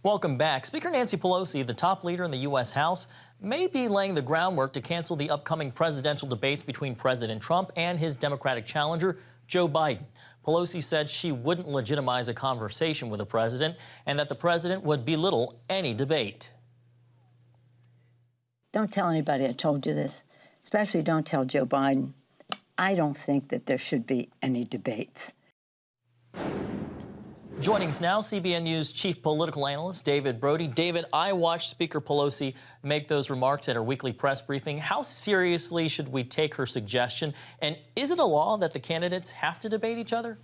Welcome back. Speaker Nancy Pelosi, the top leader in the U.S. House, may be laying the groundwork to cancel the upcoming presidential debates between President Trump and his Democratic challenger, Joe Biden. Pelosi said she wouldn't legitimize a conversation with the president and that the president would belittle any debate. Don't tell anybody I told you this, especially don't tell Joe Biden. I don't think that there should be any debates. Joining us now, CBN News chief political analyst David Brody. David, I watched Speaker Pelosi make those remarks at her weekly press briefing. How seriously should we take her suggestion? And is it a law that the candidates have to debate each other?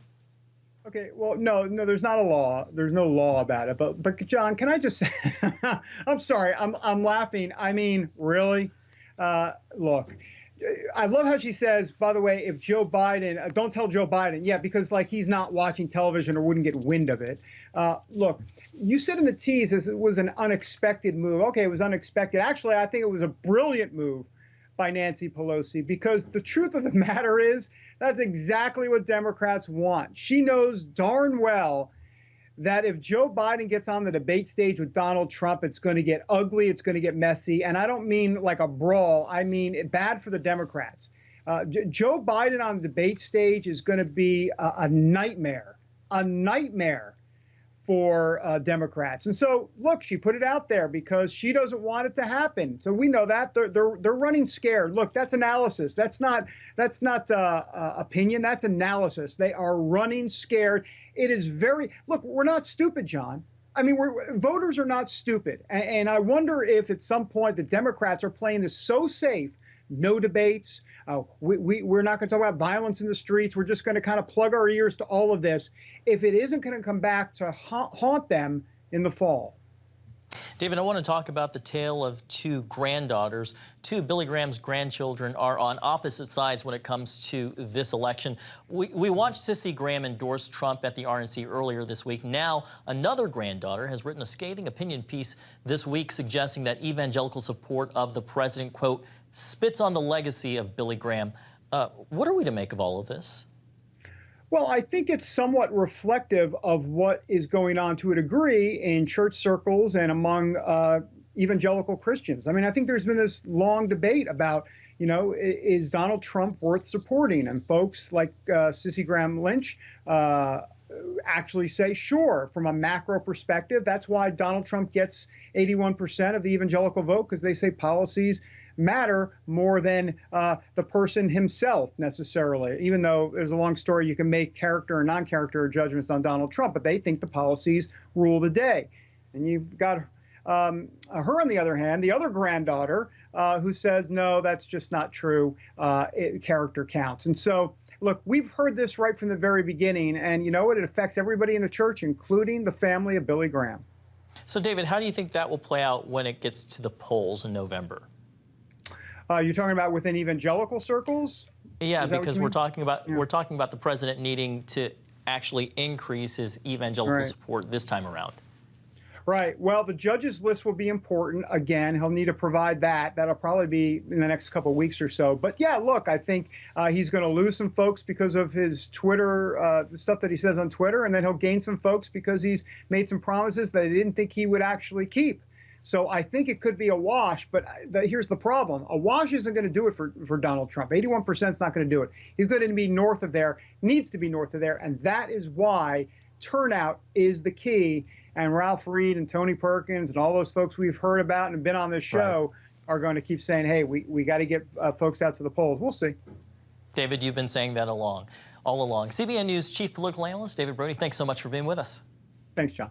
Okay, well, no, there's not a law. There's no law about it. But John, can I just say, I'm sorry, I'm laughing. I mean, really? Look. I love how she says, by the way, if Joe Biden, don't tell Joe Biden. Yeah, because like he's not watching television or wouldn't get wind of it. Look, you said in the tease it was an unexpected move. Okay, it was unexpected. Actually, I think it was a brilliant move by Nancy Pelosi, because the truth of the matter is that's exactly what Democrats want. She knows darn well that if Joe Biden gets on the debate stage with Donald Trump, it's going to get ugly, it's going to get messy. And I don't mean like a brawl. I mean bad for the Democrats. Joe Biden on the debate stage is going to be a nightmare for Democrats. And so, look, she put it out there because she doesn't want it to happen. So we know that they're running scared. Look, that's analysis. That's not opinion. That's analysis. They are running scared. It is look, we're not stupid, John. I mean, voters are not stupid. And I wonder if at some point the Democrats are playing this so safe, no debates. We're not going to talk about violence in the streets. We're just going to kind of plug our ears to all of this if it isn't going to come back to haunt them in the fall. David, I want to talk about the tale of two granddaughters. Two Billy Graham's grandchildren are on opposite sides when it comes to this election. We watched Sissy Graham endorse Trump at the RNC earlier this week. Now, another granddaughter has written a scathing opinion piece this week suggesting that evangelical support of the president, quote, spits on the legacy of Billy Graham. What are we to make of all of this? Well, I think it's somewhat reflective of what is going on to a degree in church circles and among evangelical Christians. I mean, I think there's been this long debate about, you know, is Donald Trump worth supporting? And folks like Sissy Graham Lynch actually say, sure, from a macro perspective. That's why Donald Trump gets 81% of the evangelical vote, because they say policies matter more than the person himself necessarily, even though there's a long story. You can make character and non-character judgments on Donald Trump, but they think the policies rule the day. And you've got her, on the other hand, the other granddaughter, who says, no, that's just not true. Character counts. And so, look, we've heard this right from the very beginning, and you know what? It affects everybody in the church, including the family of Billy Graham. So, David, how do you think that will play out when it gets to the polls in November? You're talking about within evangelical circles? Yeah, because we're talking about the president needing to actually increase his evangelical support this time around. Right. Well, the judges list will be important. Again, he'll need to provide that. That'll probably be in the next couple of weeks or so. But yeah, look, I think he's going to lose some folks because of his Twitter, the stuff that he says on Twitter, and then he'll gain some folks because he's made some promises that he didn't think he would actually keep. So I think it could be a wash, but here's the problem. A wash isn't going to do it for Donald Trump. 81% is not going to do it. He's going to be north of there, needs to be north of there, and that is why turnout is the key. And Ralph Reed and Tony Perkins and all those folks we've heard about and been on this show are going to keep saying, hey, we got to get folks out to the polls. We'll see. David, you've been saying that all along. CBN News chief political analyst David Brody, thanks so much for being with us. Thanks, John.